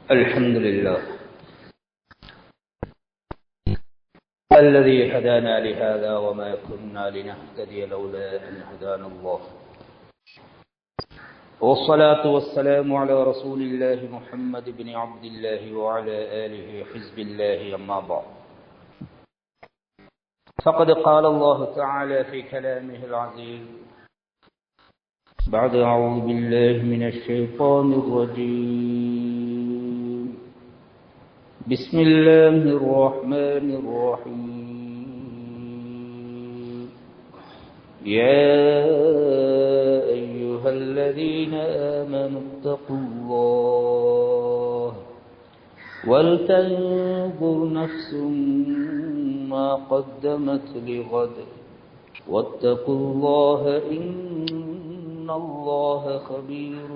الحمد لله الذي هدانا لهذا وما كنا لنهتدي لولا أن هدانا الله، والصلاة والسلام على رسول الله محمد بن عبد الله وعلى آله حزب الله. أما بعد، فقد قال الله تعالى في كلامه العزيز بعد أعوذ بالله من الشيطان الرجيم، بسم الله الرحمن الرحيم. يا أيها الذين آمنوا اتقوا الله ولتنظر نفس ما قدمت لغد واتقوا الله إن الله خبير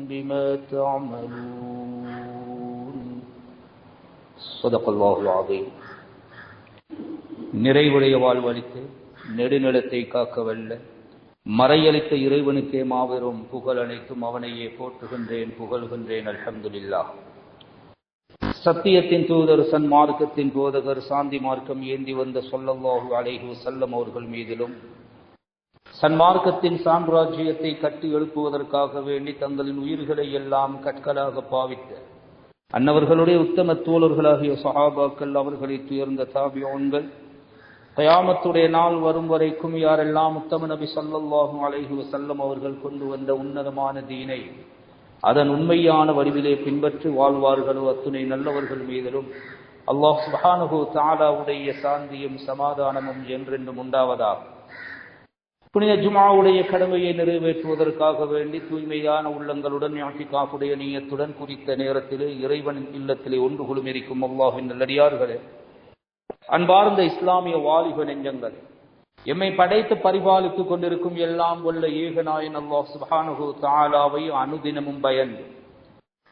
بما تعملون. صدق الله العظيم. நிறைவுடைய வாழ்வளித்து நெடுநிலத்தை காக்க வல்ல மறையளித்த இறைவனுக்கே மாபெரும் புகழ் அனைத்தும் அவனையே போற்றுகின்றேன், புகழ்கின்றேன். அல்ஹம்துலில்லாஹ். சத்தியத்தின் தூதர், சன்மார்க்கத்தின் போதகர், சாந்தி மார்க்கம் ஏந்தி வந்த ஸல்லல்லாஹு அலைஹி வஸல்லம் அவர்கள் மீதிலும், சன்மார்க்கத்தின் சாம்ராஜ்யத்தை கட்டி எழுப்புவதற்காக வேண்டி தங்களின் உயிர்களை எல்லாம் கற்களாக பாவித்த அன்னவர்களுடைய உத்தம தோழர்களாகிய சஹாபாக்கள், அவர்களை துயர்ந்த தாபிஊன்கள், கயாமத்துடைய நாள் வரும் வரைக்கும் யாரெல்லாம் உத்தம நபி ஸல்லல்லாஹு அலைஹி வஸல்லம் அவர்கள் கொண்டு வந்த உன்னதமான தீனை அதன் உண்மையான வடிவிலே பின்பற்றி வாழ்வார்களோ அத்துணை நல்லவர்கள் மீதிலும் அல்லாஹ் சுப்ஹானஹு வ தஆலாவுடைய சாந்தியும் சமாதானமும் என்றென்றும் உண்டாவதாக. புனித ஜும்ஆவுடைய கடமையை நிறைவேற்றுவதற்காக வேண்டி தூய்மையான உள்ளங்களுடன் இஅ்திகாஃபுடைய நியத்துடன் குறித்த நேரத்திலே இறைவனின் இல்லத்திலே ஒன்று குழுமி இருக்கும் அல்லாஹ்வின் நல்லடியார்களே, அன்பார்ந்த இஸ்லாமிய வாலிப நெஞ்சங்கள், எம்மை படைத்து பரிபாலித்துக் கொண்டிருக்கும் எல்லாம் வல்ல ஏகநாயன் அல்லாஹ் சுப்ஹானஹு வ தஆலாவை அனுதினமும் பயந்து,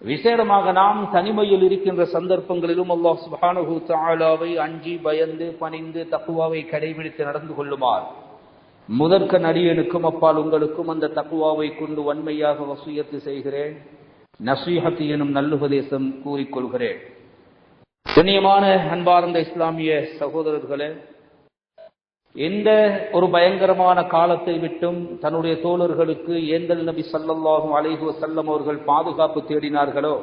விசேடமாக நாம் தனிமையில் இருக்கின்ற சந்தர்ப்பங்களிலும் அல்லாஹ் சுப்ஹானஹு வ தஆலாவை அஞ்சி பயந்து பணிந்து தக்வாவை கடைபிடித்து நடந்து கொள்ளுமாறு முதற்க நடிகனுக்கும் அப்பால் உங்களுக்கும் அந்த தக்வாவை கொண்டு வன்மையாக வசியத்து செய்கிறேன். நசீஹத் எனும் நல்லுபதேசம் கூறிக்கொள்கிறேன். கண்ணியமான அன்பார்ந்த இஸ்லாமிய சகோதரர்களே, எந்த ஒரு பயங்கரமான காலத்தை விட்டும் தன்னுடைய தோழர்களுக்கு ஏந்தல் நபி ஸல்லல்லாஹு அலைஹி வஸல்லம் அவர்கள் பாதுகாப்பு தேடினார்களோ,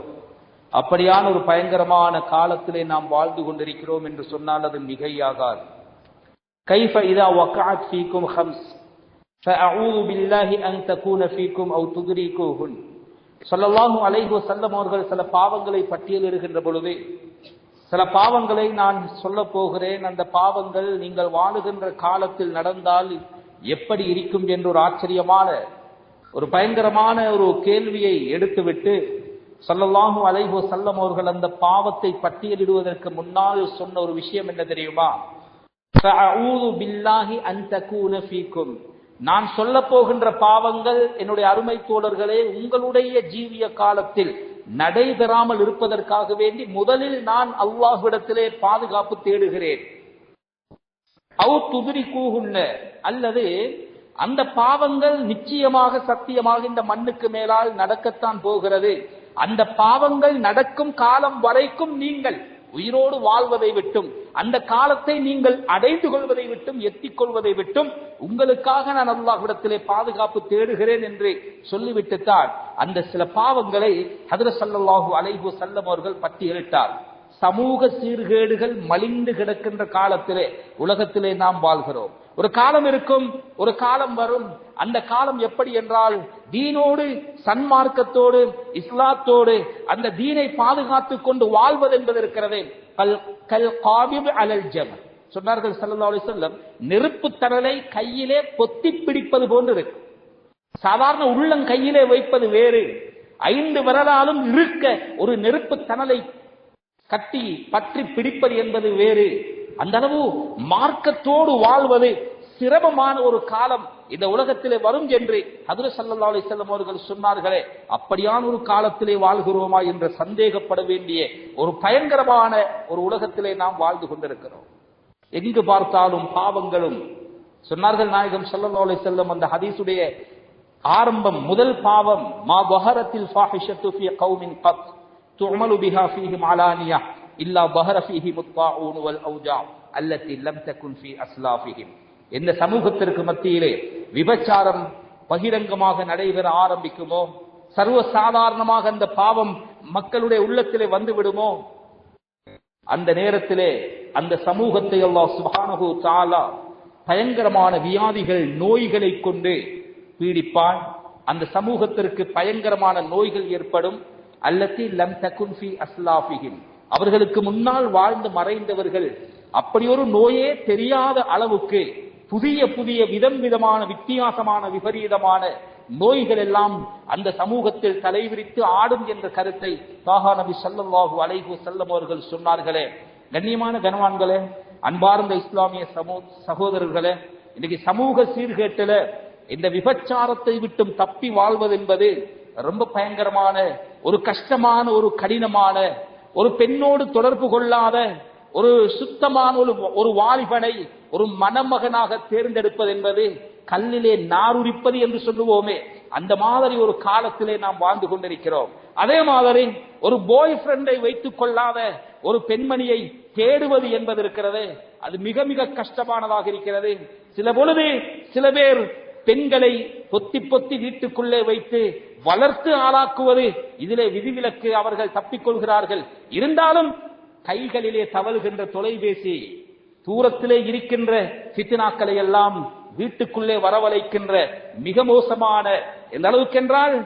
அப்படியான ஒரு பயங்கரமான காலத்திலே நாம் வாழ்ந்து கொண்டிருக்கிறோம் என்று சொன்னால் அது மிகையாகாது. கைஃப இதா வகஅத் ஃபீக்கும் ஹம்ஸ் ஃபஅஊது பில்லாஹி அன் தகூன ஃபீக்கும் அவு துத்ரிகூஹுன். ஸல்லல்லாஹு அலைஹி வஸல்லம் அவர்கள் சில பாவங்களை பட்டியலிடுகின்ற பொழுது, சில பாவங்களை நான் சொல்ல போகிறேன், அந்த பாவங்கள் நீங்கள் வாழுகின்ற காலத்தில் நடந்தால் எப்படி இருக்கும் என்ற ஒரு ஆச்சரியமான ஒரு பயங்கரமான ஒரு கேள்வியை எடுத்துவிட்டு ஸல்லல்லாஹு அலைஹி வஸல்லம் அவர்கள் அந்த பாவத்தை பட்டியலிடுவதற்கு முன்னால் சொன்ன ஒரு விஷயம் என்ன தெரியுமா? ஃபஅஊது பில்லாஹி அன் தகூன ஃபீக்கும். நான் சொல்ல போகின்ற பாவங்கள் என்னுடைய அருமை தோழர்களே உங்களுடைய ஜீவிய காலத்தில் நடைபெறாமல் இருப்பதற்காக வேண்டி முதலில் நான் அல்லாஹ்விடத்திலே பாதுகாப்பு தேடுகிறேன். அவு துத்ரிகூஹுன்ன, அல்லது அந்த பாவங்கள் நிச்சயமாக சத்தியமாக இந்த மண்ணுக்கு மேலால் நடக்கத்தான் போகிறது. அந்த பாவங்கள் நடக்கும் காலம் வரைக்கும் நீங்கள் உயிரோடு வாழ்வதை விட்டும், அந்த காலத்தை நீங்கள் அடைந்து கொள்வதை விட்டும், எத்திக் கொள்வதை விட்டும் உங்களுக்காக நான் அல்லாஹ்விடத்திலே பாதுகாப்பு தேடுகிறேன் என்று சொல்லிவிட்டுத்தான் அந்த சில பாவங்களை ஹஜ்ரத் ஸல்லல்லாஹு அலைஹி வஸல்லம் அவர்கள் பட்டியலிட்டார். சமூக சீர்கேடுகள் மலிந்து கிடக்கின்ற காலத்திலே உலகத்திலே நாம் வாழ்கிறோம். ஒரு காலம் இருக்கும், ஒரு காலம் வரும். அந்த காலம் எப்படி என்றால், தீனோடு சன்மார்க்கத்தோடு இஸ்லாத்தோடு அந்த தீனை பாதுகாத்துக் கொண்டு வாழ்வது என்பது இருக்கிறதே, கல் காபிப் அலல் ஜமல் சொன்னார்கள் ஸல்லல்லாஹு அலைஹி வஸல்லம். நெருப்பு தணலை கையிலே பொத்தி பிடிப்பது போன்று இருக்கு. சாதாரண உள்ளம் கையிலே வைப்பது வேறு, 5 விரலாலும் இருக்க ஒரு நெருப்பு தணலை கட்டி பற்றி பிடிப்பது என்பது வேறு. அந்த அளவு மார்க்கத்தோடு வாழ்வது சிரமமான ஒரு காலம் இந்த உலகத்திலே வரும் என்று ஹஜ்ரத் ஸல்லல்லாஹு அலைஹி வஸல்லம் அவர்கள் சொன்னார்களே, அப்படியான ஒரு காலத்திலே வாழ்கிறோமா என்று சந்தேகப்பட வேண்டிய ஒரு பயங்கரமான ஒரு உலகத்திலே நாம் வாழ்ந்து கொண்டிருக்கிறோம். எங்கு பார்த்தாலும் பாவங்களும். சொன்னார்கள் நாயகம் ஸல்லல்லாஹு அலைஹி வஸல்லம், அந்த ஹதீஸுடைய ஆரம்பம் முதல் பாவம் மா வஹரத்தில் ஃபாஹிஷத்து ஃபீ கௌமின் கத், துஅமலு பிஹா ஃபீஹிம் அலானியா இல்லா பஹர ஃபீஹிம் அத்தாஊன் வல் அவ்ஜா அல்லதி லம் தகுன் ஃபீ அஸ்லாஃபிஹிம். எந்த சமூகத்திற்கு மத்தியிலே விபச்சாரம் பகிரங்கமாக நடைபெற ஆரம்பிக்குமோ, சர்வ சாதாரணமாக அந்த பாவம் மக்களுடைய உள்ளத்திலே வந்து விடுமோ, அந்த நேரத்திலே அந்த சமூகத்தை அல்லாஹ் சுப்ஹானஹு தஆலா பயங்கரமான வியாதிகள் நோய்களை கொண்டு பீடிப்பான். அந்த சமூகத்திற்கு பயங்கரமான நோய்கள் ஏற்படும். அல்லதி லம் தகுன் ஃபீ அஸ்லாஃபிஹிம், அவர்களுக்கு முன்னால் வாழ்ந்து மறைந்தவர்கள் அப்படி ஒரு நோயே தெரியாத அளவுக்கு புதிய புதிய விதமான வித்தியாசமான விபரீதமான நோய்கள் எல்லாம் அந்த சமூகத்தில் தலைவிரித்து ஆடும் என்ற கருத்தை தாஹா நபி ஸல்லல்லாஹு அலைஹி வஸல்லம் அவர்கள் சொன்னார்களே. கண்ணியமான கனவான்களே, அன்பார்ந்த இஸ்லாமிய சகோதரர்களே, இன்னைக்கு சமூக சீர்கேட்டில இந்த விபச்சாரத்தை விட்டும் தப்பி வாழ்வது என்பது ரொம்ப பயங்கரமான ஒரு கஷ்டமான ஒரு கடினமான ஒரு பெண்ணோடு தொடர்பு கொள்ளாத ஒரு சுத்தமான ஒரு வாலிபனை ஒரு மணமகனாக தேர்ந்தெடுப்பது என்பது கல்லிலே நாருரிப்பது என்று சொல்லுவோமே, அந்த மாதிரி ஒரு காலத்திலே நாம் வாழ்ந்து கொண்டிருக்கிறோம். அதே மாதிரி ஒரு பாய் ஃப்ரெண்டை வைத்துக் கொள்ளாத ஒரு பெண்மணியை தேடுவது என்பது இருக்கிறது, அது மிக மிக கஷ்டமானதாக இருக்கிறது. சில பொழுது சில பேர் பெண்களை பொத்தி பொத்தி வீட்டுக்குள்ளே வைத்து வளர்த்து ஆளாக்குவது, இதிலே விதிவிலக்கு, அவர்கள் தப்பிக்கொள்கிறார்கள். இருந்தாலும் கைகளிலே தவறுகின்ற தொலைபேசி, தூரத்திலே இருக்கின்ற ஃபித்னாக்களை எல்லாம் வீட்டுக்குள்ளே வரவழைக்கின்ற மிக மோசமான, எந்த அளவுக்கு என்றால்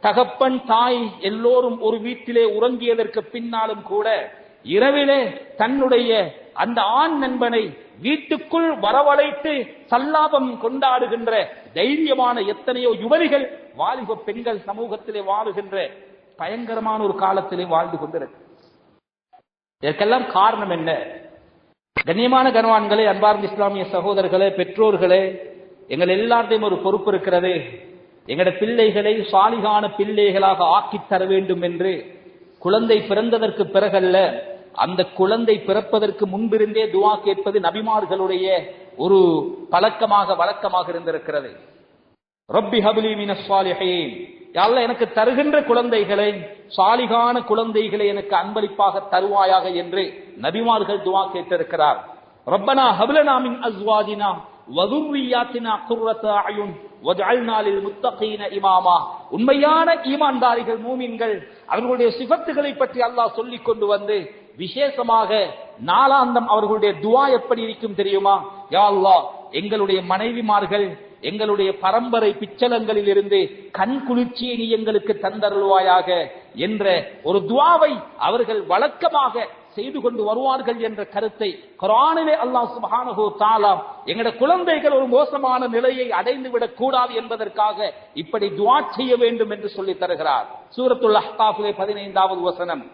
தகப்பன் தாய் எல்லோரும் ஒரு வீட்டிலே உறங்கியதற்கு பின்னாலும் கூட இரவிலே தன்னுடைய அந்த ஆண் நண்பனை வீட்டுக்குள் வரவழைத்து சல்லாபம் கொண்டாடுகின்ற தைரியமான எத்தனையோ யுவதிகள், வாலிப பெண்கள் சமூகத்திலே வாழுகின்ற பயங்கரமான ஒரு காலத்திலே வாழ்ந்து கொண்டிருக்கு. இதற்கெல்லாம் காரணம் என்ன? கண்ணியமான கனவான்களே, அன்பார்ந்த இஸ்லாமிய சகோதரர்களே, பெற்றோர்களே, எங்கள் எல்லாத்தையும் ஒரு பொறுப்பு இருக்கிறது. எங்களுடைய பிள்ளைகளை சாலிகான பிள்ளைகளாக ஆக்கித் தர வேண்டும் என்று குழந்தை பிறந்ததற்கு பிறகல்ல, அந்த குழந்தை பிறப்பதற்கு முன்பிருந்தே துஆ கேட்பது நபிமார்களுடைய ஒரு பழக்கமாக வழக்கமாக இருந்திருக்கிறது. ரப்பி ஹப்லி மினஸ் ஸாலிஹீன், யா அல்லாஹ் எனக்கு தருகின்ற குழந்தைகளை சாலிகான குழந்தைகளை எனக்கு அன்பளிப்பாக தருவாயாக என்று நபிமார்கள் துஆ கேட்டிருக்கிறார். ரப்பனா ஹப்லனா மின் அஸ்வாஜினா வதுர்ரியாத்தினா குர்ரத அயுன் வஜஅல்னா லில் முத்தகீன இமாமா. உண்மையான ஈமான்தாரிகள் மூமின்கள் அவர்களுடைய சிஃபத்துகளை பற்றி அல்லாஹ் சொல்லிக் கொண்டு வந்து விசேஷமாக நாளாந்தம் அவர்களுடைய துஆ எப்படி இருக்கும் தெரியுமா? யா அல்லாஹ், எங்களுடைய மனைவிமார்கள் எங்களுடைய பரம்பரை பிச்சலங்களில் இருந்து கண் குளிர்ச்சியை நீ எங்களுக்கு தந்தருள்வாயாக என்ற ஒரு துஆவை அவர்கள் வழக்கமாக செய்து கொண்டு வருவார்கள் என்ற கருத்தை குர்ஆனிலே அல்லாஹ் சுப்ஹானஹு தஆலா எங்களுடைய குழந்தைகள் ஒரு மோசமான நிலையை அடைந்து விடக் கூடாது என்பதற்காக இப்படி துஆ செய்ய வேண்டும் என்று சொல்லி தருகிறார். சூரத்துல் அஹ்காஃபிலே 15வது வசனம்,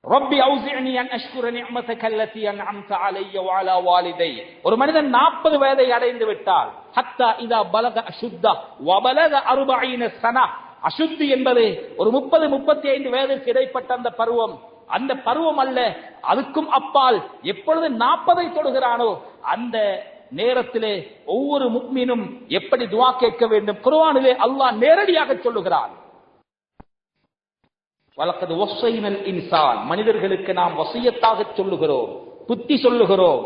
ரப்பி அவ்ஸிஅனி அன் அஷ்குர நிஅமதக அல்லதி அன்அம்த அலைய வ அலா வாலிதை. ஒரு மனிதன் 40 வயதை அடைந்து விட்டால், ஹத்தா இதா பலக அஷுத்த வ பலக 40 சனா, அஷுத்தி என்பது ஒரு 30-35 வயதிற்கு இடைப்பட்ட அந்த பருவம். அந்த பருவம் அல்ல, அதுக்கும் அப்பால் எப்பொழுது 40ஐ தொடுகிறானோ அந்த நேரத்திலே ஒவ்வொரு முஃமினும் எப்படி துஆ கேட்க வேண்டும் குர்ஆனிலே அல்லாஹ் நேரடியாக சொல்லுகிறான். வலக்கது வஸைனல் இன்சான், மனிதர்களுக்கு நாம் வசியத்தாக சொல்லுகிறோம், புத்தி சொல்லுகிறோம்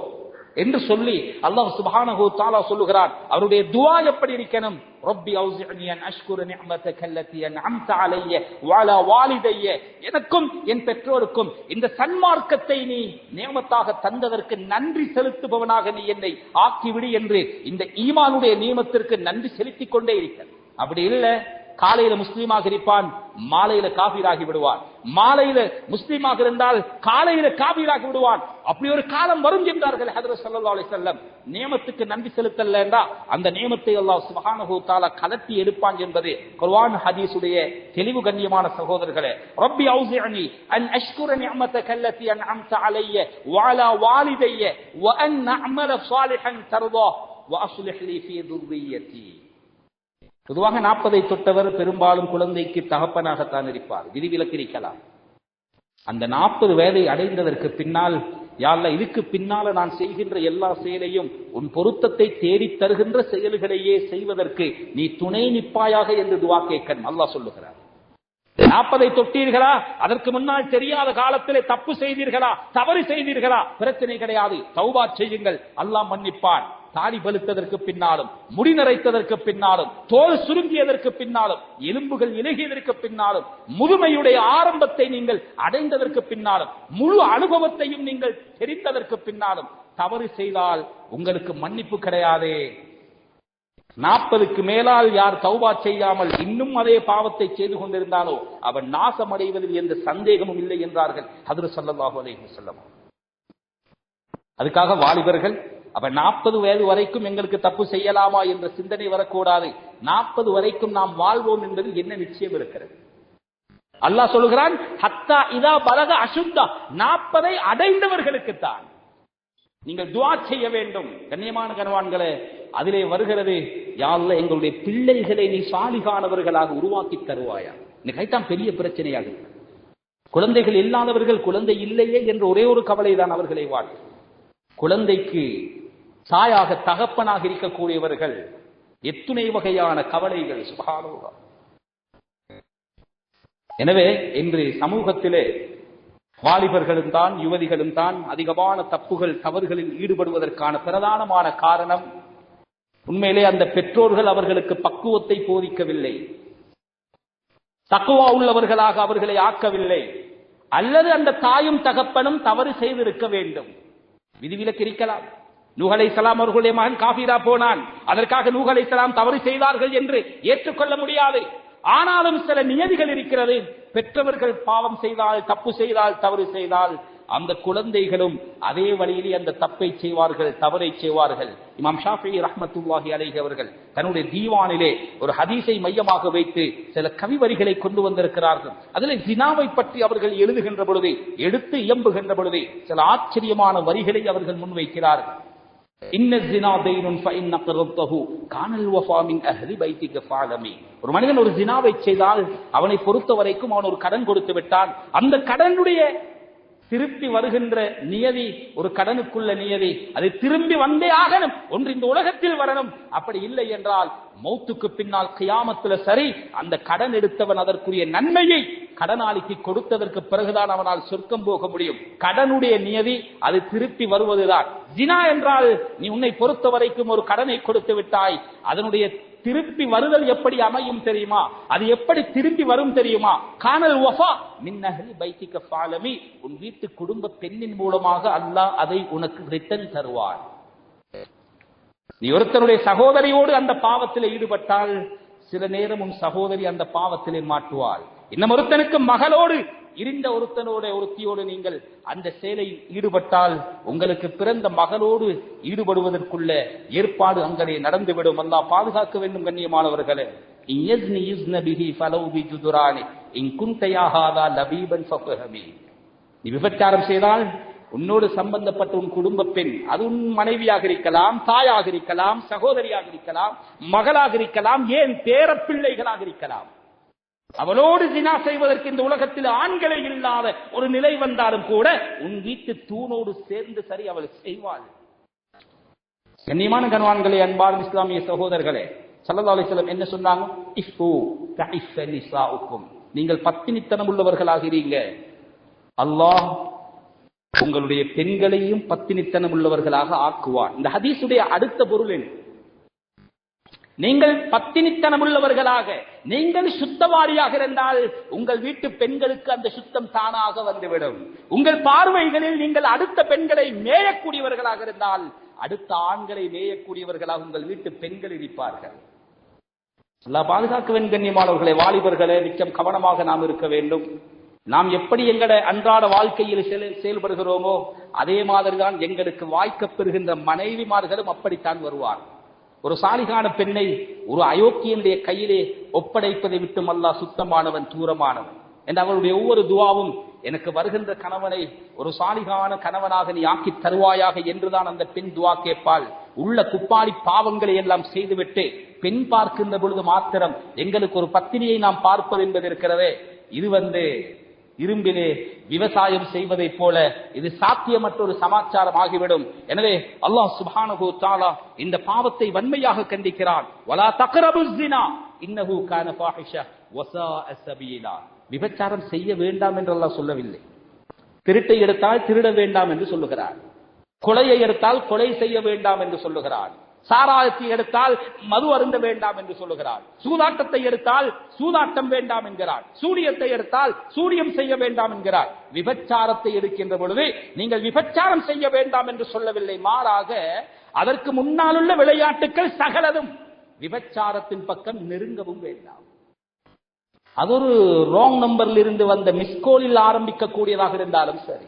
என்று சொல்லி அல்லாஹ் சுப்ஹானஹு தஆலா சொல்லுகிறான். அவருடைய துஆ எப்படி இருக்கணும்? ரப்பி அவ்ஸிஅனி அன் அஷ்குர நிஅமதக அல்லதி அன்அம்த அலைய வ அலா வாலிதைய, எனக்கும் என் பெற்றோருக்கும் இந்த சன்மார்க்கத்தை நீ நியமத்தாக தந்ததற்கு நன்றி செலுத்துபவனாக நீ என்னை ஆக்கிவிடு என்று இந்த ஈமானுடைய நியமத்திற்கு நன்றி செலுத்திக் கொண்டே இருக்க. அப்படி இல்லை, காலையில முஸ்லீமாக இருப்பான், மாலையில காபீராகி விடுவான். மாலையில முஸ்லீமாக இருந்தால் காலையில காபீராகி விடுவான். அப்படி ஒரு காலம் வரும் என்றார்கள் ஹஜ்ரத் ஸல்லல்லாஹு அலைஹி வஸல்லம். நியமத்துக்கு நன்றி செலுத்தல என்றால் அந்த நியமத்தை அல்லாஹ் சுப்ஹானஹு தஆலா கலட்டி எடுப்பான் என்பது குர்ஆன் ஹதீஸுடைய தெளிவு. கண்ணியமான சகோதரர்களே, ரப்பி அவ்ஸிஅனி அன் அஷ்குர நிஅமதக அல்லதி அன்அம்த அலைய வ அலா வாலிதைய வ அன் அஅமல ஸாலிஹன் தர்தா வ அஸ்லிஹ் லி ஃபீ துர்ரிய்யதி. பொதுவாக 40ஐ தொட்டவர் பெரும்பாலும் குழந்தைக்கு தகப்பனாகத்தான் இருப்பார், விதிவிலக்கு இருக்கலாம். அந்த 40 வயதை அடைந்ததற்கு பின்னால், யா அல்லாஹ், இதுக்கு பின்னால நான் செய்கின்ற எல்லா செயலையும் உன் பொருத்தத்தை தேடித் தருகின்ற செயல்களையே செய்வதற்கு நீ துணை நிற்பாயாக என்று துஆ கேட்கணும். அல்லாஹ் சொல்லுகிறார். 40 தொட்டீர்களா, அதற்கு முன்னால் தெரியாத காலத்திலே தப்பு செய்தீர்களா, தவறு செய்தீர்களா, பிரச்சனை கிடையாது, தௌபா செய்யுங்கள், அல்லாஹ் மன்னிப்பான். தாடி பழுத்ததற்கு பின்னாலும், முடி நரைத்ததற்கு பின்னாலும், தோல் சுருங்கியதற்கு பின்னாலும், எலும்புகள் இலகியதற்கு பின்னாலும், முதுமையுடைய ஆரம்பத்தை நீங்கள் அடைந்ததற்கு பின்னாலும், முழு அனுபவத்தையும் நீங்கள் தெரிந்ததற்கு பின்னாலும் தவறு செய்தால் உங்களுக்கு மன்னிப்பு கிடையாதே. 40க்கு மேலால் யார் தௌபா செய்யாமல் இன்னும் அதே பாவத்தை செய்து கொண்டிருந்தானோ அவன் நாசமடைவதில் எந்த சந்தேகமும் இல்லை என்றார்கள் ஹஜ்ரத் ஸல்லல்லாஹு அலைஹி வஸல்லம். அதுக்காக வாலிபர்கள் அப்ப 40 வயது வரைக்கும் எங்களுக்கு தப்பு செய்யலாமா என்ற சிந்தனை வரக்கூடாது. 40 வரைக்கும் நாம் வாழ்வோம் என்பதில் என்ன நிச்சயம் இருக்கிறது? அல்லாஹ் சொல்கிறான், ஹத்தா இதா பலக அசுத்தா, 40ஐ அடைந்தவர்களுக்குத்தான் நீங்கள் துஆ செய்ய வேண்டும். கண்ணியமான கனவான்களே, அதிலே வருகிறது, யா அல்லாஹ் எங்களுடைய பிள்ளைகளை நீ சாலிகானவர்களாக உருவாக்கி தருவாயா. இன்னைக்கு பெரிய பிரச்சனையாக குழந்தைகள் இல்லாதவர்கள் குழந்தை இல்லையே என்ற ஒரே ஒரு கவலை தான் அவர்களை வாழ்க்கை. குழந்தைக்கு தாயாக தகப்பனாக இருக்கக்கூடியவர்கள் எத்துணை வகையான கவலைகள். சுப்ஹானல்லாஹ். எனவே இன்று சமூகத்திலே வாலிபர்களும் தான் யுவதிகளும் தான் அதிகமான தப்புகள் தவறுகளில் ஈடுபடுவதற்கான பிரதானமான காரணம் உண்மையிலே அந்த பெற்றோர்கள் அவர்களுக்கு பக்குவத்தை போதிக்கவில்லை, தக்வா உள்ளவர்களாக அவர்களை ஆக்கவில்லை, அல்லது அந்த தாயும் தகப்பனும் தவறு செய்திருக்க வேண்டும். விதிவிலக்கு இருக்கலாம். நூஹ் அலைஹிஸ்ஸலாம் அவர்களுடைய மகன் காஃபிரா போனான், அதற்காக நூஹ் அலைஹிஸ்ஸலாம் தவறு செய்தார்கள் என்று ஏற்றுக்கொள்ள முடியாது. ஆனாலும் சில நியதிகள் இருக்கிறது. பெற்றவர்கள் பாவம் செய்தால், தப்பு செய்தால், தவறு செய்தால் அந்த குழந்தைகளும் அதே வழியிலே அந்த தப்பை செய்வார்கள், தவறை செய்வார்கள். இமாம் ஷாஃபிஈ ரஹ்மத்துல்லாஹி அலைஹி அவர்கள் தன்னுடைய தீவானிலே ஒரு ஹதீஸை மையமாக வைத்து சில கவிவரிகளை கொண்டு வந்திருக்கிறார்கள். அதில் ஜினாவை பற்றி அவர்கள் எழுதுகின்ற பொழுது, எடுத்து இயம்புகின்ற பொழுது சில ஆச்சரியமான வரிகளை அவர்கள் முன்வைக்கிறார்கள். ஒரு மனிதன் ஒரு ஜினாவை செய்தால் அவனை பொறுத்த வரைக்கும் அவன் ஒரு கடன் கொடுத்து விட்டான். அந்த கடனுடைய திருப்பி வருகின்ற நியதி ஒரு கடனுக்குள்ள நியதி, அது திரும்பி வந்தே ஆகணும். ஒன்று இந்த உலகத்தில் வரணும். அப்படி இல்லை என்றால் மௌத்துக்கு பின்னால் கியாமத்தில் சரி அந்த கடன் எடுத்தவன் அதற்குரிய நன்மையை கடனாளிக்கு கொடுத்ததற்கு பிறகுதான் அவனால் சொர்க்கம் போக முடியும். கடனுடைய நியதி அது திருப்பி வருவதுதான். ஜினா என்றால் நீ உன்னை பொறுத்த வரைக்கும் ஒரு கடனை கொடுத்து விட்டாய், அதனுடைய திருப்பி வருதல் எப்படி அமையும் தெரியுமா? அது எப்படி திரும்பி வரும் தெரியுமா? கானல் வஃபா மின் அஹ்லி பைத்திக ஃபாலமி, உன் வீட்டு குடும்ப பெண்ணின் மூலமாக அல்லாஹ் அதை உனக்கு ரிட்டர்ன் தருவார். நீ ஒருத்தனுடைய சகோதரியோடு அந்த பாவத்தில் ஈடுபட்டால் சில நேரம் உன் சகோதரி அந்த பாவத்திலே மாட்டுவாள். இன்னும் ஒருத்தனுக்கு மகளோடு இருந்த ஒருத்தியோடு நீங்கள் அந்த செயலில் ஈடுபட்டால் உங்களுக்கு பிறந்த மகளோடு ஈடுபடுவதற்குள்ள ஏற்பாடு அங்கே நடந்துவிடும். அல்லாஹ் பாதுகாக்க வேண்டும். கண்ணியமானவர்களே, நீ விபச்சாரம் செய்தால் உன்னோடு சம்பந்தப்பட்ட உன் குடும்ப பெண், அது உன் மனைவியாக இருக்கலாம், தாயாக இருக்கலாம், சகோதரியாக இருக்கலாம், மகளாக இருக்கலாம், ஏன் பேர பிள்ளைகளாக இருக்கலாம், அவளோடு ஜினா செய்வதற்கு இந்த உலகத்தில் ஆண்களே இல்லாத ஒரு நிலை வந்தாலும் கூட உன் வீட்டு தூணோடு சேர்ந்து சரி அவள் செய்வாள். கண்ணியமான கண்வான்களே, அன்பான இஸ்லாமிய சகோதரர்களே, ஸல்லல்லாஹு அலைஹி வஸல்லம் என்ன சொன்னாங்க? இஃபு தஇஃப நிசாஉக்கும், நீங்கள் பத்தினித்தனம் உள்ளவர்களாக இருங்க, அல்லாஹ் உங்களுடைய பெண்களையும் பத்தினித்தனம் உள்ளவர்களாக ஆக்குவான். இந்த ஹதீஸுடைய அடுத்த பொருள் என்ன? நீங்கள் பத்தினித்தனம் உள்ளவர்களாக, நீங்கள் சுத்தவாரியாக இருந்தால் உங்கள் வீட்டு பெண்களுக்கு அந்த சுத்தம் தானாக வந்துவிடும். உங்கள் பார்வைகளில் நீங்கள் அடுத்த பெண்களை மேயக்கூடியவர்களாக இருந்தால் அடுத்த ஆண்களை மேயக்கூடியவர்களாக உங்கள் வீட்டு பெண்கள் இருப்பார்கள். அல்லாஹ் பாதுகாக்க வேண்டும். கண்ணியமானவர்களே, வாலிபர்களே, மிச்சம் கவனமாக நாம் இருக்க வேண்டும். நாம் எப்படி எங்களுடைய அன்றாட வாழ்க்கையில் செயல்படுகிறோமோ அதே மாதிரிதான் எங்களுக்கு வாய்க்கப் பெறுகின்ற மனைவிமார்களும் அப்படித்தான் வருவார். ஒரு சாலிகான பெண்ணை ஒரு அயோக்கியனுடைய கையிலே ஒப்படைப்பதை விட்டும் அல்லாஹ் சுத்தமானவன், தூரமானவன் என்று அவருடைய ஒவ்வொரு துவாவும் எனக்கு வருகின்ற கணவனை ஒரு சாலிகான கணவனாக நீ ஆக்கி தருவாயாக என்றுதான் அந்த பெண் துவா கேட்பாள். உள்ள குப்பாடி பாவங்களை எல்லாம் செய்துவிட்டு பெண் பார்க்கின்ற பொழுது மாத்திரம் எங்களுக்கு ஒரு பத்தினியை நாம் பார்ப்பது என்பது இருக்கிறதே, இது இரும்பிலே விவசாயம் செய்வதை போல இது சாத்தியமற்ற ஒரு சமாச்சாரம் ஆகிவிடும். எனவே அல்லாஹ் சுப்ஹானஹு வ தஆலா இந்த பாவத்தை வன்மையாக கண்டிக்கிறான். வலா தக்ரபுஸ் ஸினா இன்னஹு கான ஃபாஹிஷா வ ஸாஅ ஸபீலா. விபச்சாரம் செய்ய வேண்டாம் என்று அல்லாஹ் சொல்லவில்லை. திருட்டை எடுத்தால் திருட வேண்டாம் என்று சொல்லுகிறார். கொலையை எடுத்தால் கொலை செய்ய வேண்டாம் என்று சொல்லுகிறார். சாராயத்தை எடுத்தால் மது அருந்த வேண்டாம் என்று சொல்லுகிறார். சூதாட்டத்தை எடுத்தால் சூதாட்டம் வேண்டாம் என்கிறார். சூரியத்தை எடுத்தால் சூரியம் செய்ய வேண்டாம் என்கிறார். விபச்சாரத்தை எடுக்கின்ற பொழுது நீங்கள் விபச்சாரம் செய்ய வேண்டாம் என்று சொல்லவில்லை. மாறாக அதற்கு முன்னாலுள்ள விளையாட்டுகள் சகலதும் விபச்சாரத்தின் பக்கம் நெருங்கவும் வேண்டாம். அது ஒரு ராங் நம்பரில் இருந்து வந்த மிஸ்கோலில் ஆரம்பிக்க கூடியதாக இருந்தாலும் சரி.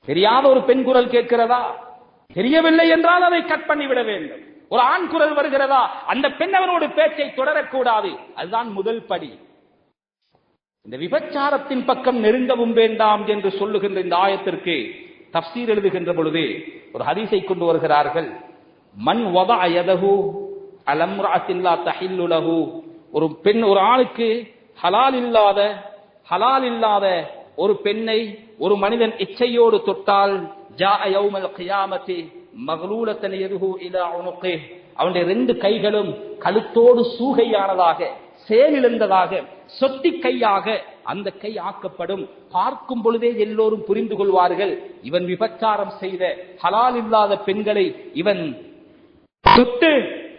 தெரியாத ஒரு பெண் குரல் கேட்கிறதா, தெரியவில்லை என்றால் அதை கட் பண்ணிவிட வேண்டும். ஒரு ஆண் குரல் வருகிறதா, அந்த பெண் அவனோடு பேச்சை தொடரக்கூடாது. அதுதான் முதல் படி. இந்த விபச்சாரத்தின் பக்கம் நெருங்கவும் வேண்டாம் என்று சொல்லுகின்ற இந்த ஆயத்திற்கு தஃப்சீர் எழுதுகின்ற பொழுது ஒரு ஹதீஸை கொண்டு வருகிறார்கள். மன் வதஅ யதஹு அலா இம்ரஅத்தின் லா தஹில்லு லஹு, ஒரு பெண் ஒரு ஆளுக்கு ஹலால் இல்லாத ஒரு பெண்ணை ஒரு மனிதன் இச்சையோடு தொட்டால் ஜாஅ யௌமல் கியாமத்தி மக்லூலத்தன் யதுஹு இலா உனுகிஹ், அவனுடைய 2 கைகளும் கழுத்தோடு சூகையானதாக, செயலிழந்ததாக, சொத்தி கையாக அந்த கை ஆக்கப்படும். பார்க்கும் பொழுதே எல்லோரும் புரிந்து கொள்வார்கள், இவன் விபச்சாரம் செய்த ஹலால் இல்லாத பெண்களை இவன் தொட்டு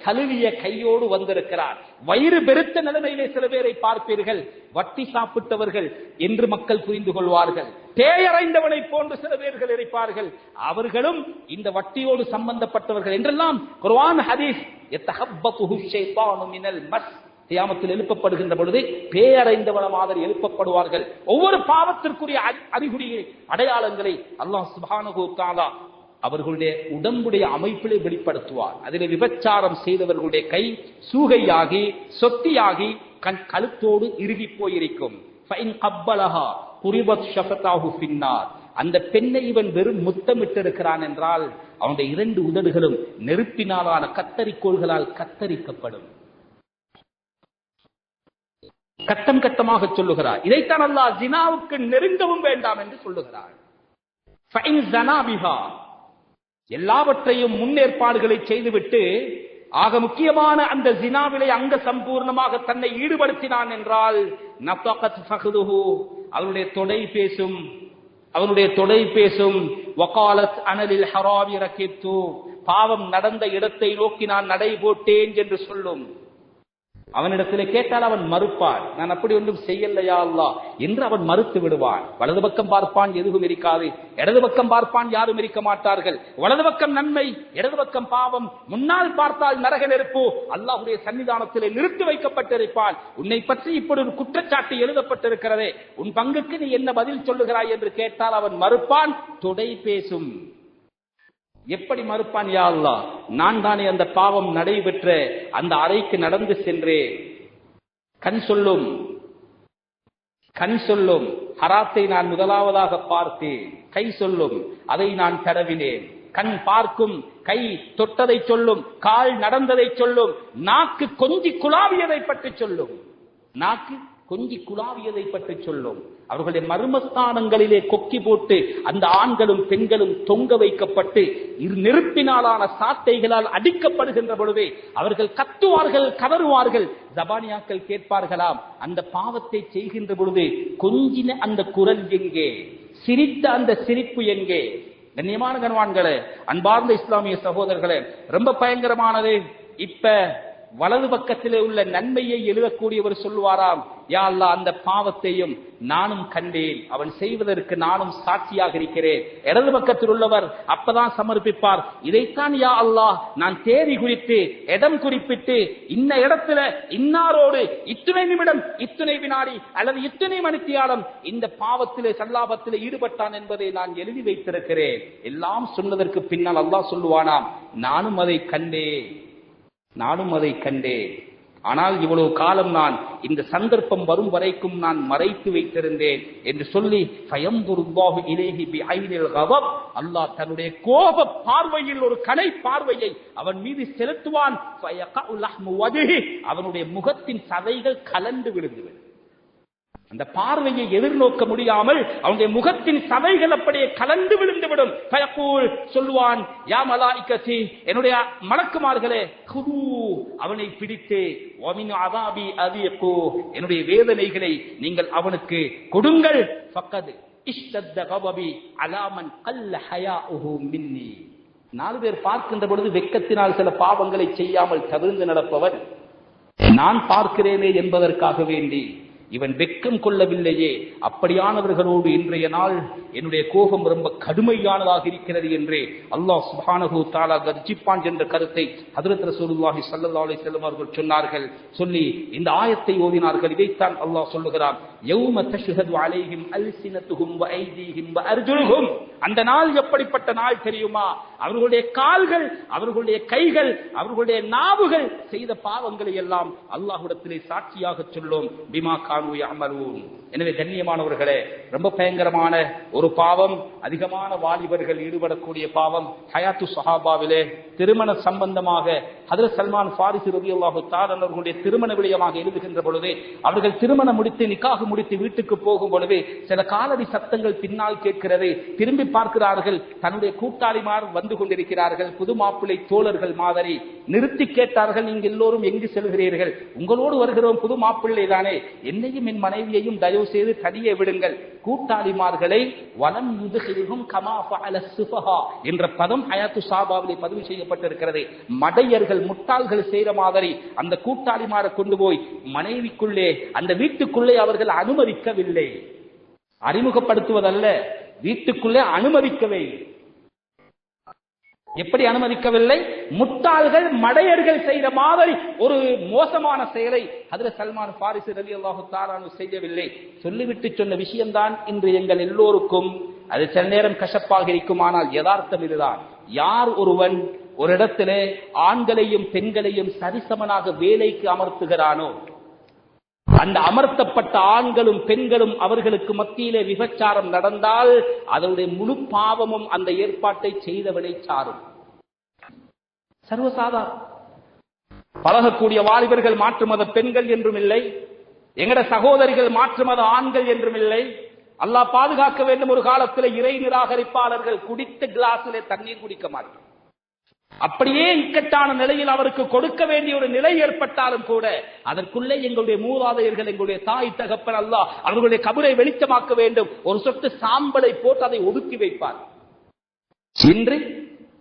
கழுவிய கையோடு வந்திருக்கிறார். வயிறு பெருத்த நிலைமையிலே சில பேரை பார்ப்பீர்கள், வட்டி சாப்பிட்டவர்கள் என்று மக்கள் புரிந்து கொள்வார்கள். பேயறைந்தவனை போன்று சில பேர்கள் இருப்பார்கள், அவர்களும் இந்த வட்டியோடு சம்பந்தப்பட்டவர்கள் என்றெல்லாம் குர்ஆன் ஹதீஸ் யதஹப்பதுஹு ஷைத்தானு மினல் மஸ், கியாமத்தில் எழுப்பப்படுகின்ற பொழுது பேயறைந்தவன மாதிரி எழுப்பப்படுவார்கள். ஒவ்வொரு பாவத்திற்குரிய அறிகுறியை அடையாளங்களை அல்லாஹ் சுப்ஹானஹு வ தஆலா அவர்களுடைய உடம்புடைய அமைப்பிலே வெளிப்படுத்துவார். அதில் விபச்சாரம் செய்தவர்களுடைய கை சூகையாகி சொத்தியாகி கழுத்தோடு இறுகி போயிருக்கும். அந்த பெண்ணை இவன் வெறும் முத்தமிட்டு இருக்கிறான் என்றால் அவனுடைய 2 உதடுகளும் நெருப்பினாலான கத்தரிக்கோள்களால் கத்தரிக்கப்படும். கட்டம் கட்டமாக சொல்லுகிறார். இதைத்தான் அல்லாஹ் ஜினாவுக்கு நெருங்கவும் வேண்டாம் என்று சொல்லுகிறார். எல்லாவற்றையும் முன்னேற்பாடுகளை செய்துவிட்டு ஆக முக்கியமான அந்த ஜினாவிலே அங்க சம்பூர்ணமாக தன்னை ஈடுபடுத்தினான் என்றால் அவனுடைய தொடை பேசும் வகாலத் அனலில் ஹராவி ரகித்து, பாவம் நடந்த இடத்தை நோக்கி நான் நடை போட்டேன் என்று சொல்லும். அவனிடத்தில் கேட்டால் அவன் மறுப்பான், நான் அப்படி ஒன்றும் செய்யலையா அல்லாஹ் என்று அவன் மறுத்து விடுவான். வலது பக்கம் பார்ப்பான், எதுவும் இருக்காது. இடது பக்கம் பார்ப்பான், யாரும் இருக்க மாட்டார்கள். வலது பக்கம் நன்மை, இடது பக்கம் பாவம். முன்னால் பார்த்தால் நரக நெருப்பு அல்லாஹ்வுடைய சன்னிதானத்திலே நிறுத்தி வைக்கப்பட்டிருப்பான். உன்னை பற்றி இப்படி ஒரு குற்றச்சாட்டு எழுதப்பட்டிருக்கிறதே, உன் பங்குக்கு நீ என்ன பதில் சொல்லுகிறாய் என்று கேட்டால் அவன் மறுப்பான். தொடை பேசும். எப்படி மறுப்பான்? யா அல்லாஹ், நான் தானே அந்த பாவம் நடைபெற்ற அந்த அறைக்கு நடந்து சென்றேன். கண் சொல்லும் ஹராத்தை நான் முதலாவதாக பார்த்தேன். கை சொல்லும் அதை நான் தடவினேன். கண் பார்க்கும், கை தொட்டதை சொல்லும், கால் நடந்ததை சொல்லும், நாக்கு கொஞ்சி குழாவியதை பற்றி சொல்லும். அவர்களுடைய மர்மஸ்தானங்களிலே கொக்கி போட்டு அந்த ஆண்களும் பெண்களும் தொங்க வைக்கப்பட்டு நெருப்பினாலான சாட்டைகளால் அடிக்கப்படுகின்ற பொழுதே அவர்கள் கத்துவார்கள், கதறுவார்கள். ஜபானியாக்கள் கேட்பார்களாம், அந்த பாவத்தை செய்கின்ற பொழுது கொஞ்சின அந்த குரல் எங்கே, சிரித்த அந்த சிரிப்பு எங்கே? கண்ணியமான கண்வான்களே, அன்பார்ந்த இஸ்லாமிய சகோதரர்களே, ரொம்ப பயங்கரமானது. இப்ப வலது பக்கத்திலே உள்ள நன்மையை எழுதக்கூடியவர் சொல்லுவாராம், யா அல்லாஹ், அந்த பாவத்தையும் நானும் கண்டேன், அவன் செய்வதற்கு நானும் சாட்சியாக இருக்கிறேன். இடது பக்கத்தில் உள்ளவர் அப்பதான் சமர்ப்பிப்பார், இதைத்தான் யா அல்லாஹ் நான் தேதி குறித்து இடம் குறிப்பிட்டு இன்ன இடத்துல இன்னாரோடு இத்தனை நிமிடம், இத்தனை வினாடி அல்லது இத்தனை மணித்தியாலம் இந்த பாவத்திலே சல்லாபத்திலே ஈடுபட்டான் என்பதை நான் எழுதி வைத்திருக்கிறேன். எல்லாம் சொன்னதற்கு பின்னால் அல்லாஹ் சொல்லுவானாம், நானும் அதை கண்டேன். ஆனால் இவ்வளவு காலம் நான் இந்த சந்தர்ப்பம் வரும் வரைக்கும் நான் மறைத்து வைத்திருந்தேன் என்று சொல்லி அல்லாஹ் தன்னுடைய கோப பார்வையில் ஒரு கலை பார்வையை அவன் மீது செலுத்துவான். அவனுடைய முகத்தின் சதைகள் கலந்து விழுந்துவிடும். அந்த பார்வையை எதிர்நோக்க முடியாமல் அவனுடைய முகத்தின் சதைகள் அப்படியே கலந்து விழுந்துவிடும். சொல்லுவான், யா மலாயிகத்தி, என்னுடைய மலக்குமார்களே, குது அவனை பிடித்து வமின் அதாபி அதியகோ என்னுடைய வேதனைகளை நீங்கள் அவனுக்கு கொடுங்கள். ஃபக்கத் இஷ்தத்த கபபி அலாமன் கல்ல ஹயாஉஹு மின்னி. 4 பேர் பார்க்கின்ற பொழுது வெட்கத்தினால் சில பாவங்களை செய்யாமல் தவிர்த்து நடப்பவன் நான் பார்க்கிறேனே என்பதற்காக வேண்டி இவன் வெட்கம் கொள்ளவில்லையே, அப்படியானவர்களோடு இன்றைய நாள் என்னுடைய கோபம் ரொம்ப கடுமையானதாக இருக்கிறது என்று அல்லாஹ் சுப்ஹானஹு தஆலா கர்ஜிப்பான் என்ற கருத்தை ஹஜ்ரத் ரசூலுல்லாஹி ஸல்லல்லாஹு அலைஹி வஸல்லம் அவர்கள் சொன்னார்கள். சொல்லி இந்த ஆயத்தை ஓதினார்கள். இதைத்தான் அல்லாஹ் சொல்லுகிறான், யௌம தஷ்ஹது அலைஹிம் அல்சினத்துஹும் வ ஐதீஹிம் வ அர்ஜுலுஹும். அந்த நாள் எப்படிப்பட்ட நாள் தெரியுமா? அவர்களுடைய கால்கள், அவர்களுடைய கைகள், அவர்களுடைய நாவுகள் செய்த பாவங்களை எல்லாம் அல்லாஹ்விடத்திலே சாட்சியாக சொல்லும். பிமா கானூ யஅமலூன். எனவே கண்ணியமானவர்களே, ரொம்ப பயங்கரமான ஒரு பாவம், அதிகமான வாலிபர்கள் ஈடுபடக்கூடிய பாவம். ஹயாத்து ஸஹாபாவிலே திருமண சம்பந்தமாக ஹஜ்ரத் சல்மான் ஃபாரிஸி ரலியல்லாஹு தஆலா அவர்களுடைய திருமண விடயமாக எழுதுகின்ற பொழுது, அவர்கள் திருமணம் முடித்து நிக்காஹ் முடித்து வீட்டுக்கு போகும் பொழுது சில காலடி சத்தங்கள் பின்னால் கேட்கிறது. திரும்பி பார்க்கிறார்கள், தன்னுடைய கூட்டாளிமார் வந்து கொண்டிருக்கிறார்கள். புது மாப்பிள்ளை தோழர்கள் மாதிரி நிறுத்தி கேட்டார்கள், நீங்கள் எல்லோரும் எங்கு செல்கிறீர்கள்? உங்களோடு வருகிறோம், புது மாப்பிள்ளை தானே, என்னையும் என் மனைவியையும் தயவு செய்து தனியே விடுங்கள். கூட்டாளிமார்களை வலம் யுதுஹிலுஹும் கமா ஃபஅல ஸுஃபஹா என்ற பதம் ஹயாத்து ஸஹாபாவிலே பதிவு செய்யப்பட்டிருக்கிறது. மடையர்கள், முட்டாள்கள் செய்த மாதிரி அந்த கூட்டாளிமாரை கொண்டு போய் மனைவிக்குள்ளே, அந்த வீட்டுக்குள்ளே அவர்கள் அனுமதிக்கவில்லை. அறிமுகப்படுத்துவதல்ல, வீட்டுக்குள்ளே அனுமதிக்கவே. எப்படி அனுமதிக்கவில்லை? முட்டாள்கள், மடையர்கள் செய்த மாதிரி ஒரு மோசமான செயலை ஹஜ்ரத் சல்மான் ஃபாரிஸி ரலியல்லாஹு தஆலா செய்யவில்லை. சொல்லிவிட்டு சொன்ன விஷயம்தான் இன்று எங்கள் எல்லோருக்கும் அது சில நேரம் கசப்பாக இருக்கும். ஆனால் யதார்த்தம் இதுதான். யார் ஒருவன் ஒரு இடத்திலே ஆண்களையும் பெண்களையும் சரிசமனாக வேலைக்கு அமர்த்துகிறானோ, அந்த அமர்த்தப்பட்ட ஆண்களும் பெண்களும் அவர்களுக்கு மத்தியிலே விபச்சாரம் நடந்தால் அதனுடைய முழு பாவமும் அந்த ஏற்பாட்டை செய்தவனை சாரும். சர்வசாதாரண பழகக்கூடிய வாலிபர்கள் மாற்று மத பெண்கள் என்றும் இல்லை, எங்கட சகோதரிகள் மாற்று மத ஆண்கள் என்றும் இல்லை. அல்லாஹ் பாதுகாக்க வேண்டும். ஒரு காலத்தில் இறை நிராகரிப்பாளர்கள் குடித்த கிளாஸிலே தண்ணீர் குடிக்க மாட்டார். அப்படியே இக்கட்டான நிலையில் அவருக்கு கொடுக்க வேண்டிய ஒரு நிலை ஏற்பட்டாலும் கூட அதற்குள்ளே எங்களுடைய மூதாதையர்கள், எங்களுடைய தாய் தகப்பன் அல்லாஹ் அவர்களுடைய கபரை வெளிச்சமாக்க வேண்டும், ஒரு சொட்டு சாம்பலை போட்டு அதை ஒதுக்கி வைப்பார். இன்று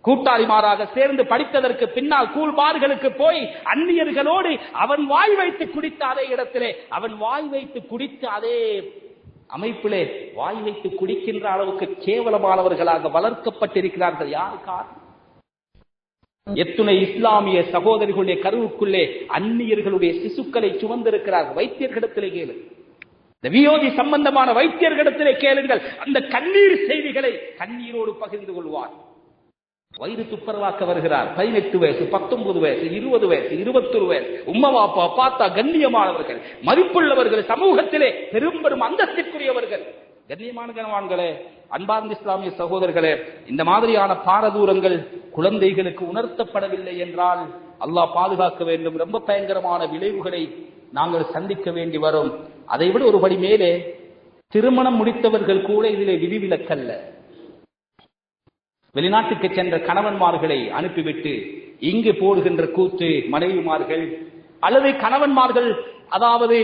கூட்டாளிமாராக சேர்ந்து படித்ததற்கு பின்னால் கூழ்பார்களுக்கு போய் அந்நியர்களோடு அவன் வாய் வைத்து குடித்த அதே இடத்திலே, அவன் வாய் வைத்து குடித்த அதே அமைப்பிலே வாய் வைத்து குடிக்கின்ற அளவுக்கு கேவலமானவர்களாக வளர்க்கப்பட்டிருக்கிறார்கள். யாருக்கார்? எத்துணை இஸ்லாமிய சகோதரிகளுடைய கருவுக்குள்ளே அந்நியர்களுடைய சிசுக்களை சுமந்திருக்கிறார்கள். வைத்தியர்களிடத்திலே கேளு, இந்த வியோதி சம்பந்தமான வைத்தியர்களிடத்திலே கேளுங்கள். அந்த கண்ணீர் செய்திகளை கண்ணீரோடு பகிர்ந்து கொள்வார். வயிறு துப்பரவாக்க வருகிறார். 18 வயசு, 19 வயசு, 20 வயசு, 21 வயசு. உம்மா அப்பா பார்த்தா கண்ணியமானவர்கள், மதிப்புள்ளவர்கள், சமூகத்திலே பெரும்பெரும் அந்தஸ்திற்குரியவர்கள். கண்ணியமானவர்களே, அன்பார்ந்த இஸ்லாமிய சகோதரர்களே, இந்த மாதிரியான பாரதூரங்கள் குழந்தைகளுக்கு உணர்த்தப்படவில்லை என்றால் அல்லாஹ் பாதுகாக்க வேண்டும். ரொம்ப பயங்கரமான விளைவுகளை நாங்கள் சந்திக்க வேண்டி வரும். அதைவிட ஒருபடி மேலே திருமணம் முடித்தவர்கள் கூட இதிலே விதிவிலக்கல்ல. வெளிநாட்டுக்கு சென்ற கணவன்மார்களை அனுப்பிவிட்டு இங்கு போடுகின்ற கூத்து மனைவிமார்கள், அல்லது கணவன்மார்கள் அதாவது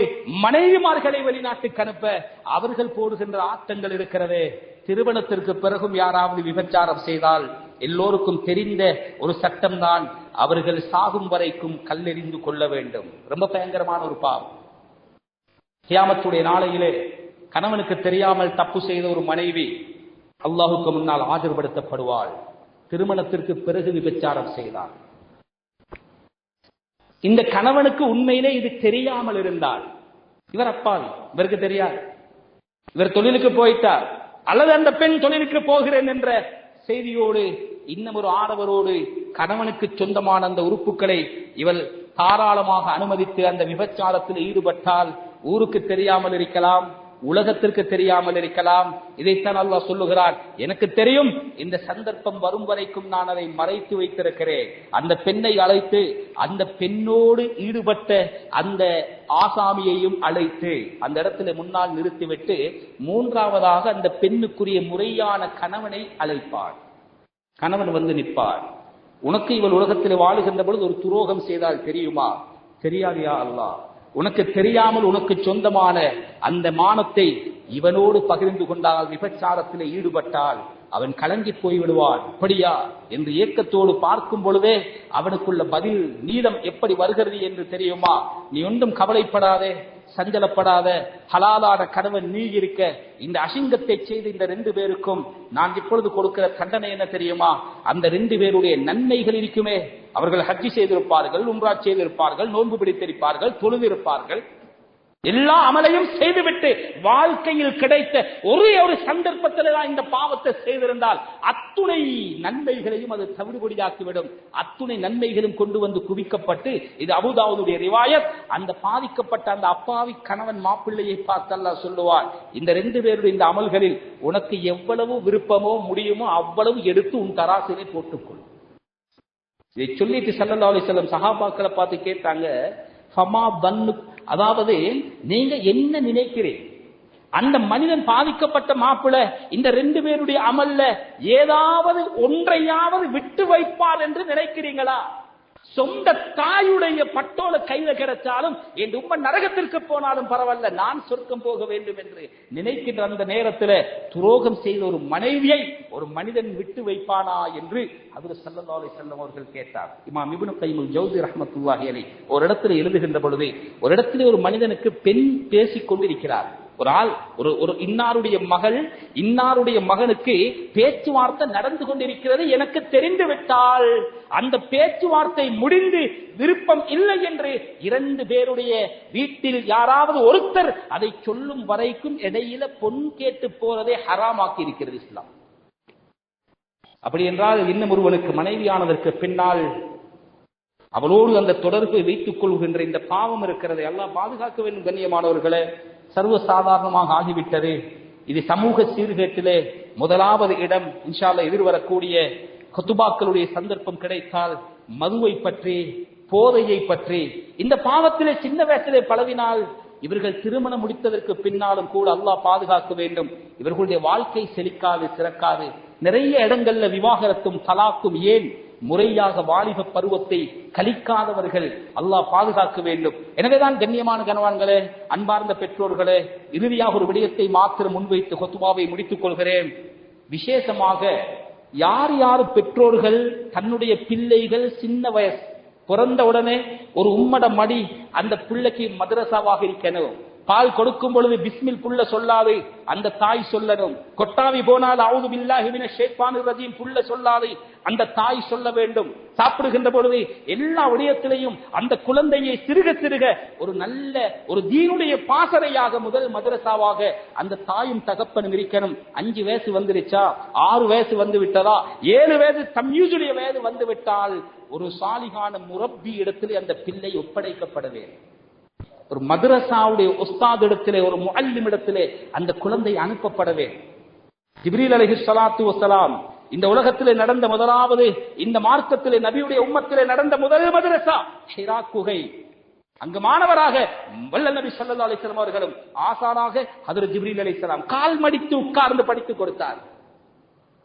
மனைவிமார்களை வெளிநாட்டுக்கு அனுப்ப அவர்கள் போடுகின்ற ஆட்டங்கள் இருக்கிறதே. திருமணத்திற்கு பிறகும் யாராவது விபச்சாரம் செய்தால் எல்லோருக்கும் தெரிந்த ஒரு சட்டம் தான், அவர்கள் சாகும் வரைக்கும் கல்லெறிந்து கொள்ள வேண்டும். ரொம்ப பயங்கரமான ஒரு பாவம். கியாமத்துடைய நாளையிலே கணவனுக்கு தெரியாமல் தப்பு செய்த ஒரு மனைவி அல்லாஹுக்கு முன்னால் ஆஜர்படுத்தப்படுவாள். திருமணத்திற்கு பிறகு விபச்சாரம் செய்தார். இந்த கணவனுக்கு உண்மையிலே இது தெரியாமல் இருந்தால், இவர் அப்பாவி, இவருக்கு தெரியாது, இவர் தொழிலுக்கு போயிட்டார், அல்லது அந்த பெண் தொழிலுக்கு போகிறேன் என்ற செய்தியோடு இன்னும் ஒரு ஆடவரோடு கணவனுக்கு சொந்தமான அந்த உறுப்புகளை இவள் தாராளமாக அனுமதித்து அந்த விபச்சாரத்தில் ஈடுபட்டால் ஊருக்கு தெரியாமல் இருக்கலாம், உலகத்திற்கு தெரியாமல் இருக்கலாம். இதைத்தான் அல்லாஹ் சொல்லுகிறார், எனக்கு தெரியும், இந்த சந்தர்ப்பம் வரும் வரைக்கும் நான் அதை மறைத்து வைத்திருக்கிறேன். அந்த பெண்ணை அழைத்து அந்த பெண்ணோடு ஈடுபட்ட அந்த ஆசாமியையும் அழைத்து அந்த இடத்துல முன்னால் நிறுத்திவிட்டு மூன்றாவதாக அந்த பெண்ணுக்குரிய முறையான கணவனை அழைப்பார். கணவன் வந்து நிற்பார். உனக்கு இவள் உலகத்தில் வாழுகின்ற பொழுது ஒரு துரோகம் செய்தால் தெரியுமா? தெரியாதியா அல்லாஹ்? உனக்கு தெரியாமல் உனக்கு சொந்தமான அந்த மானத்தை இவனோடு பகிர்ந்து கொண்டால், விபச்சாரத்திலே ஈடுபட்டால் அவன் கலங்கி போய்விடுவான். அப்படியா என்று ஏக்கத்தோடு பார்க்கும் பொழுதே அவனுக்குள்ள பதில் நீளம் எப்படி வருகிறது என்று தெரியுமா? நீ ஒன்றும் கவலைப்படாதே, சஞ்சலப்படாத, ஹலாலான கணவன் நீ இருக்க, இந்த அசிங்கத்தை செய்து இந்த 2 பேருக்கும் நான் இப்பொழுது கொடுக்கிற தண்டனை என்ன தெரியுமா? அந்த 2 பேருடைய நன்மைகள் இருக்குமே, அவர்கள் ஹஜ்ஜி செய்திருப்பார்கள், உம்ரா செய்திருப்பார்கள், நோன்பு பிடித்திருப்பார்கள், தொழுதிருப்பார்கள், எல்லா அமலையும் செய்துவிட்டு வாழ்க்கையில் கிடைத்த ஒரே ஒரு சந்தர்ப்பத்தில் தான் இந்த பாவத்தை செய்திருந்தால் அத்துணை நன்மைகளையும் அது தவிடுபொடியாக்கிவிடும். அத்துணை நன்மைகளும் கொண்டு வந்து குவிக்கப்பட்டு, இது அபூதாவுதுடைய ரிவாயத், அந்த பாதிக்கப்பட்ட அந்த அப்பாவி கணவன் மாப்பிள்ளையை பார்த்து அல்லாஹ் சொல்லுவார், இந்த 2 பேருடைய இந்த அமல்களில் உனக்கு எவ்வளவு விருப்பமோ முடியுமோ அவ்வளவு எடுத்து உன் தராசிலே போட்டுக்கொள். இதை சொல்லிட்டு ஸல்லல்லாஹு அலைஹி வஸல்லம் சஹாபாக்களை பார்த்து கேட்டாங்க, ஃபமா பன்னு, அதாவது நீங்க என்ன நினைக்கிறீங்க? அந்த மனிதன் பாதிக்கப்பட்ட மாப்பிள்ளை இந்த 2 பேருடைய அமல்ல ஏதாவது ஒன்றையாவது விட்டு வைப்பார் என்று நினைக்கிறீங்களா? சொந்த தாயுடைய பட்டோல கையில கிடைச்சாலும் என் உம்ம நரகத்திற்கு போனாலும் பரவாயில்ல, நான் சொர்க்கம் போக வேண்டும் என்று நினைக்கின்ற அந்த நேரத்தில் துரோகம் செய்த ஒரு மனைவியை ஒரு மனிதன் விட்டு வைப்பானா என்று ஹஜ்ரத் ஸல்லல்லாஹு அலைஹி வஸல்லம் அவர்கள் கேட்டார். இமாம் இப்னு கையிம் ஜௌஸி ரஹ்மத்துல்லாஹி அலைஹி ஒரு இடத்துல எழுதுகின்ற பொழுது, ஒரு இடத்துல ஒரு மனிதனுக்கு பெண் பேசிக் கொண்டிருக்கிறார். ஒரு ஆள், ஒரு இன்னாருடைய மகள் இன்னாருடைய மகனுக்கு பேச்சுவார்த்தை நடந்து கொண்டிருக்கிறது எனக்கு தெரிந்து விட்டால், அந்த பேச்சுவார்த்தை முடிந்து விருப்பம் இல்லை என்று 2 பேருடைய வீட்டில் யாராவது ஒருத்தர் அதை சொல்லும் வரைக்கும் இடையில பொன் கேட்டு போறதை ஹராமாக்கி இருக்கிறது இஸ்லாம். அப்படி என்றால் இன்னும் ஒருவனுக்கு மனைவியானதற்கு பின்னால் அவளோடு அந்த தொடர்பை வைத்துக் கொள்கின்ற இந்த பாவம் இருக்கிறதை அல்லாஹ் பாதுகாக்க வேண்டும். கண்ணியமானவர்களே, சர்வசாதாரணமாக ஆகிவிட்டது. இது சமூக சீர்கேட்டிலே முதலாவது இடம். இன்ஷா அல்லாஹ் எதிர்வரக்கூடிய குத்துபாக்களுடைய சந்தர்ப்பம் கிடைத்தால் மதுவை பற்றி, போதையை பற்றி, இந்த பாவத்திலே சின்ன வயசிலே பழவினால் இவர்கள் திருமணம் முடித்ததற்கு பின்னாலும் கூட அல்லாஹ் பாதுகாக்க வேண்டும். இவர்களுடைய வாழ்க்கை செழிக்காது, சிறக்காது. நிறைய இடங்கள்ல விவாகரத்தும் தலாக்கும், ஏன் முறையாக வாலிப பருவத்தை கழிக்காதவர்கள் அல்லாஹ் பாதுகாக்க வேண்டும். எனவேதான் கண்ணியமான கணவான்களே, அன்பார்ந்த பெற்றோர்களே, இறுதியாக ஒரு விடயத்தை மாத்திரம் முன்வைத்து ஹுத்பாவை முடித்துக் கொள்கிறேன். விசேஷமாக யார் யார் பெற்றோர்கள் தன்னுடைய பிள்ளைகள் சின்ன வயசு பிறந்த உடனே ஒரு உம்மட மடி அந்த பிள்ளைக்கு மதரசாவாக இருக்கணும். பால் கொடுக்கும் பொழுது பிஸ்மில் புள்ள சொல்லாது அந்த தாய் சொல்லணும். கொட்டாவி போனால் அவுது பில்லாஹி மினஷ் ஷைத்தானிர் ரஜீம் புள்ள சொல்லாது அந்த தாய் சொல்ல வேண்டும். சாப்பிடுகின்ற பொழுது எல்லா விடயத்திலையும் அந்த குழந்தையை சிறுக சிறுக ஒரு நல்ல ஒரு தீனுடைய பாசறையாக முதல் மதரசாவாக அந்த தாயும் தகப்பனும் இருக்கணும். 5 வயசு வந்துருச்சா, 6 வயசு வந்து விட்டதா, 7 வயசு தம்யூஜுடைய வயது வந்து விட்டால் ஒரு சாலிகான முரப்பி இடத்திலே அந்த பிள்ளை ஒப்படைக்கப்பட வேண்டும். ஒரு மதரசாவுடைய உஸ்தாத் இடத்திலே, ஒரு முஅல்லிம் இடத்திலே அந்த குழந்தை அனுப்பப்பட வேண்டும். ஜிப்ரீல் அலைஹிஸ்ஸலாத்து வஸ்ஸலாம் இந்த உலகத்திலே நடந்த முதலாவது, இந்த மார்க்கத்திலே நபியுடைய உம்மத்திலே நடந்த முதல் மதரசா ஹிரா குகை. அங்கு மாணவராக வல்ல நபி ஸல்லல்லாஹு அலைஹி வஸல்லம் அவர்களும் ஆசானாக ஹஜ்ரத் ஜிப்ரீல் அலைஹிஸ்ஸலாம் கால் மடித்து உட்கார்ந்து படித்துக் கொடுத்தார்.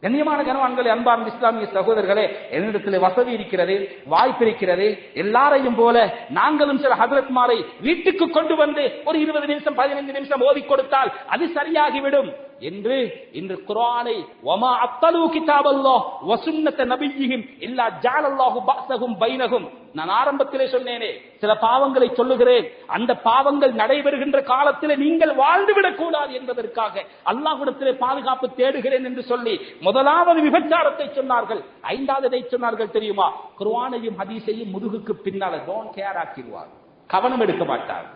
கண்ணியமான கணவான்களே, அன்பார்ந்த இஸ்லாமிய சகோதரர்களே, என்னிடத்தில் வசதி இருக்கிறது, வாய்ப்பு இருக்கிறது. எல்லாரையும் போல நாங்களும் சில ஹஜ்ரத்மாரை வீட்டுக்கு கொண்டு வந்து ஒரு 20 நிமிஷம் 15 நிமிஷம் ஓதி கொடுத்தால் அது சரியாகிவிடும் என்று இன்று குர்ஆனை வமா அத்தலு கிதாபல்லாஹ் வ சுன்னத நபிய்யிஹிம் இல்லா ஜஅலல்லாஹு பஅஸஹும் பைனஹும். நான் ஆரம்பத்திலே சொன்னேனே, சில பாவங்களை சொல்லுகிறேன். அந்த பாவங்கள் நடைபெறுகின்ற காலத்திலே நீங்கள் வாழ்ந்துவிடக் கூடாது என்பதற்காக அல்லாஹ்விடத்திலே பாதுகாப்பு தேடுகிறேன் என்று சொல்லி முதலாவது விபச்சாரத்தை சொன்னார்கள். 5வது சொன்னார்கள் தெரியுமா? குர்ஆனையும் ஹதீஸையும் முதுகுக்கு பின்னால டோன்ட் கேர் ஆக்கிடுவார், கவனம் எடுக்க மாட்டார்.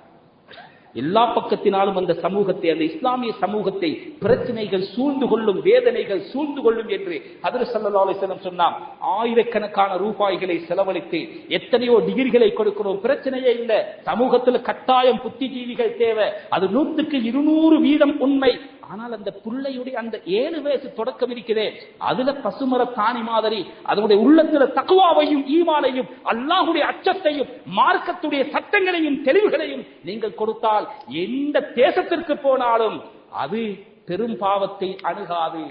எல்லா பக்கத்தினாலும் அந்த சமூகத்தை, அந்த இஸ்லாமிய சமூகத்தை பிரச்சனைகள் சூழ்ந்து கொள்ளும், வேதனைகள் சூழ்ந்து கொள்ளும் என்று ஹஜ்ரத் ஸல்லல்லாஹு அலைஹி வஸல்லம் சொன்னார். ஆயிரக்கணக்கான ரூபாய்களை செலவழித்து எத்தனையோ டிகிரிகளை கொடுக்கிறோம், பிரச்சனையே இல்லை. சமூகத்தில் கட்டாயம் புத்திஜீவிகள் தேவை, அது 100க்கு 200 வீதம் உண்மை. ஆனால் அந்த பிள்ளையுடைய அந்த 7 வயசு தொடக்கம் இருக்கிறே, அதுல பசுமர தானி மாதிரி அதனுடைய உள்ளத்துல தக்வாவையும் ஈமானையும் அல்லாஹ்வுடைய அச்சத்தையும் மார்க்கத்துடைய சட்டங்களையும் தெளிவுகளையும் நீங்கள் கொடுத்தால் எந்த தேசத்திற்கு போனாலும் அது பெரும் பாவத்தை அணுகாது.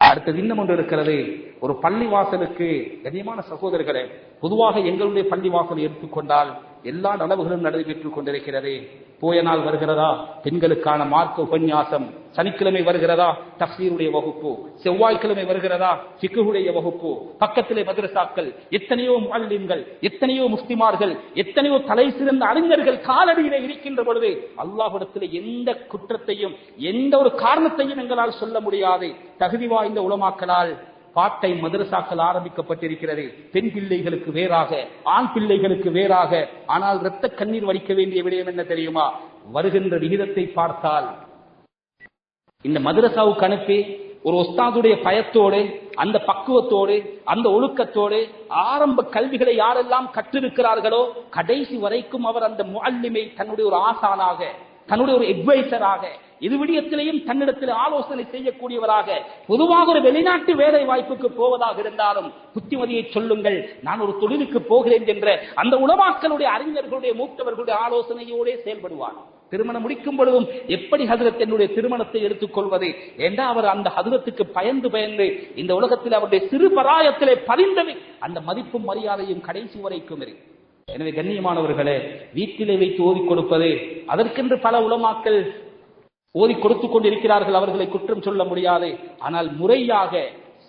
அடுத்தது இன்னும் ஒன்று இருக்கிறது. ஒரு பள்ளி வாசலுக்கு கண்ணியமான சகோதரர்களே, பொதுவாக எங்களுடைய பள்ளி வாசல் எடுத்துக்கொண்டால் எல்லா நலவுகளும் நடைபெற்றுக் கொண்டிருக்கிறது. போய நாள் வருகிறதா, பெண்களுக்கான மார்க்க உபன்யாசம். சனிக்கிழமை வருகிறதா, தஃசீருடைய வகுப்பு. செவ்வாய்க்கிழமை வருகிறதா, ஃபிக்ஹுடைய வகுப்பு. பக்கத்திலே மதரசாக்கள், எத்தனையோ முஅல்லிம்கள், எத்தனையோ முஸ்லிமார்கள், எத்தனையோ தலை சிறந்த அறிஞர்கள் காலடியிலே இருக்கின்ற பொழுது அல்லாஹ்விடத்திலே எந்த குற்றத்தையும் எந்த ஒரு காரணத்தையும் எங்களால் சொல்ல முடியாது. தகுதி வாய்ந்த உலமாக்களால் பாட்டை மதரசாக்கள் ஆரம்பிக்கப்பட்டிருக்கிறது. பெண் பிள்ளைகளுக்கு வேறாக, ஆண் பிள்ளைகளுக்கு வேறாக. ஆனால் இரத்த கண்ணீர் வடிக்க வேண்டிய விடயம் என்ன தெரியுமா? வருகின்ற விகிதத்தை பார்த்தால் இந்த மதரசாவுக்கு அனுப்பி ஒரு உஸ்தாதுடைய பயத்தோடு, அந்த பக்குவத்தோடு, அந்த ஒழுக்கத்தோடு ஆரம்ப கல்விகளை யாரெல்லாம் கற்றிருக்கிறார்களோ கடைசி வரைக்கும் அவர் அந்த முஅல்லிமை தன்னுடைய ஒரு ஆசானாக, தன்னுடைய ஒரு அட்வைசராக, இது விடயத்திலேயும் தன்னிடத்தில் ஆலோசனை செய்யக்கூடியவராக, பொதுவாக ஒரு வெளிநாட்டு வேலை வாய்ப்புக்கு போவதாக இருந்தாலும் புத்திமதியை சொல்லுங்கள், நான் ஒரு தொழிலுக்கு போகிறேன் என்ற அந்த உலமாக்களுடைய அறிஞர்களுடைய மூத்தவர்களுடைய ஆலோசனையோட செயல்படுவார். திருமணம் முடிக்கும் பொழுதும் எப்படி ஹஜ்ரத் என்னுடைய திருமணத்தை எடுத்துக் கொள்வது என்றால் அவர் அந்த ஹஜ்ரத்துக்கு பயந்து பயந்து இந்த உலகத்தில் அவருடைய சிறு பராயத்திலே பதிந்தவை அந்த மதிப்பும் மரியாதையும் கடைசி வரைக்கும் இருக்கு. எனவே கண்ணியமானவர்களே, வீட்டிலே வைத்து ஓதி கொடுப்பது, அதற்கென்று பல உலமாக்கள் ஓதி கொடுத்துக் கொண்டிருக்கிறார்கள், அவர்களை குற்றம் சொல்ல முடியாது. ஆனால் முறையாக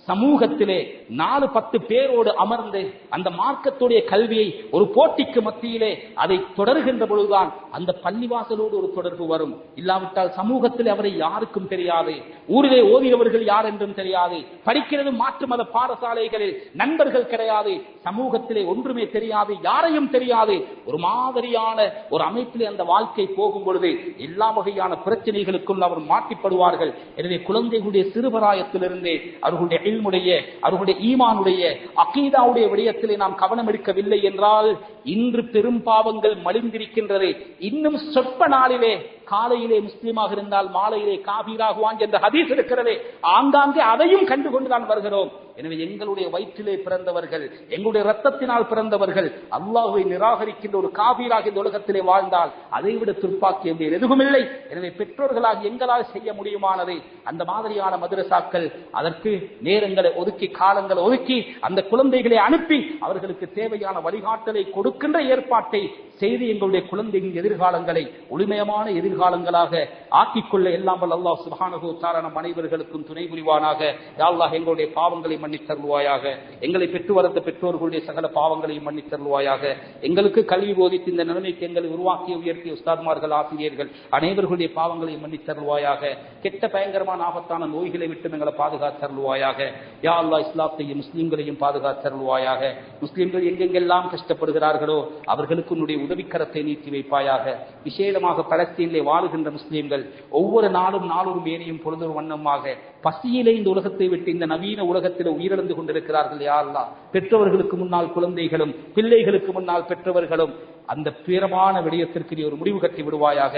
சமூகத்திலே 4-10 பேரோடு அமர்ந்து அந்த மார்க்கத்துடைய கல்வியை ஒரு போட்டிக்கு மத்தியிலே அதை தொடர்கின்ற பொழுதுதான் அந்த பள்ளிவாசலோடு ஒரு தொடர்பு வரும். இல்லாவிட்டால் சமூகத்தில் அவரை யாருக்கும் தெரியாது, ஊரிலே ஓதியவர்கள் யார் என்றும் தெரியாது, படிக்கிறது மாற்று மத பாடசாலைகளில் நண்பர்கள் கிடையாது, சமூகத்திலே ஒன்றுமே தெரியாது, யாரையும் தெரியாது. ஒரு மாதிரியான ஒரு அமைப்பிலே அந்த வாழ்க்கை போகும் பொழுது எல்லா வகையான பிரச்சனைகளுக்கும் அவர் மாட்டிப்படுவார்கள். எனவே குழந்தைகளுடைய சிறுபராயத்திலிருந்தே அவர்களுடைய அவர்களுடைய ஈமானுடைய அகீதாவுடைய விடயத்திலே நாம் கவனம் எடுக்கவில்லை என்றால் இன்று பெரும் பாவங்கள் மலிந்திருக்கின்றது. இன்னும் சொற்ப நாளிலே காலையிலே முஸ்லீமாக இருந்தால் மாலையிலே காபீராகுவான் என்ற ஹதீஸ் இருக்கிறதே, ஆங்காங்கே அதையும் கண்டுகொண்டுதான் வருகிறோம். எனவே எங்களுடைய வயிற்றிலே பிறந்தவர்கள், எங்களுடைய ரத்தத்தினால் பிறந்தவர்கள் அல்லாஹ்வை நிராகரிக்கின்ற ஒரு காபீராக இந்த உலகத்திலே வாழ்ந்தால் அதைவிட துர்ப்பாக்கியம் எதுவும் இல்லை. எனவே பெற்றோர்களாக எங்களால் செய்ய முடியுமானதை அந்த மாதிரியான மதரசாக்கள் அதற்கு நேரங்களை ஒதுக்கி, காலங்களை ஒதுக்கி அந்த குழந்தைகளை அனுப்பி அவர்களுக்கு தேவையான வழிகாட்டலை கொடுக்கின்ற ஏற்பாட்டை செய்து எங்களுடைய குழந்தைகளின் எதிர்காலங்களை ஒளிமயமான எதிர்காலங்களாக ஆக்கிக்கொள்ள எல்லாம் வல்ல அல்லாஹ் சுப்ஹானஹு வ தஆலா நம் அனைவர்களுக்கும் துணை புரிவானாக. யா அல்லாஹ் எங்களுடைய பாவங்களை மன்னித் தருவாயாக, எங்களை பெற்று வளர்த்த பெற்றோர்களுடைய சகல பாவங்களையும் மன்னித் தருவாயாக. எங்களுக்கு கல்வி போதித்து இந்த நிலைமைக்கு எங்களை உருவாக்கிய உயர்த்திய உஸ்தாத்மார்கள், ஆசிரியர்கள் அனைவர்களுடைய பாவங்களையும் மன்னித் தருவாயாக. கெட்ட பயங்கரமான ஆபத்தான நோய்களை விட்டு எங்களை பாதுகாத்து தருவாயாக. யா அல்லாஹ் இஸ்லாத்தையும் முஸ்லிம்களையும் பாதுகாத்து தருவாயாக. முஸ்லிம்கள் எங்கெங்கெல்லாம் கஷ்டப்படுகிறார்களோ அவர்களுக்கு உன்னுடைய உதவிக்கரத்தை நீட்டி வைப்பாயாக. விசேடமாக பலஸ்தீனிலே வாழுகின்ற முஸ்லிம்கள் ஒவ்வொரு நாளும் நாளொரு மேனியும் பொழுதொரு வண்ணமாக பசியிலே இந்த உலகத்தை விட்டு இந்த நவீன உலகத்தில் உயிரிழந்து கொண்டிருக்கிறார்கள். யா அல்லாஹ் பெற்றவர்களுக்கு முன்னால் குழந்தைகளும், பிள்ளைகளுக்கு முன்னால் பெற்றவர்களும் அந்த பிறமான விடயத்திற்கு நீ ஒரு முடிவு கட்டி விடுவாயாக.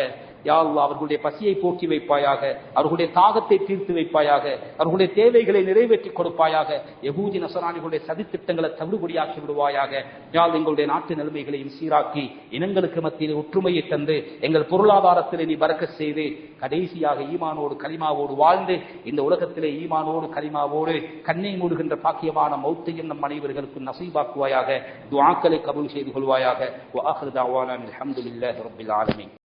யா அல்லாஹ் அவர்களுடைய பசியை போக்கி வைப்பாயாக, அவர்களுடைய தாகத்தை தீர்த்து வைப்பாயாக, அவர்களுடைய தேவைகளை நிறைவேற்றி கொடுப்பாயாக. யஹூதி நசரானிகளுடைய சதித்திட்டங்களை தவிடுபடியாக்கி விடுவாயாக. யா அல்லாஹ் எங்களுடைய நாட்டு நிலைமைகளையும் சீராக்கி இனங்களுக்கு மத்தியில் ஒற்றுமையை தந்து எங்கள் பொருளாதாரத்திலே நீ பரக்கத் செய்து கடைசியாக ஈமானோடு கலிமாவோடு வாழ்ந்து இந்த உலகத்திலே ஈமானோடு கலிமாவோடு கண்ணை மூடுகின்ற பாக்கியமான மௌத்தையும் நம் அனைவர்களுக்கும் நசீபாக்குவாயாக. துஆக்களை கபூல் செய்து கொள்வாயாக. وآخر دعوانا الحمد لله رب العالمين.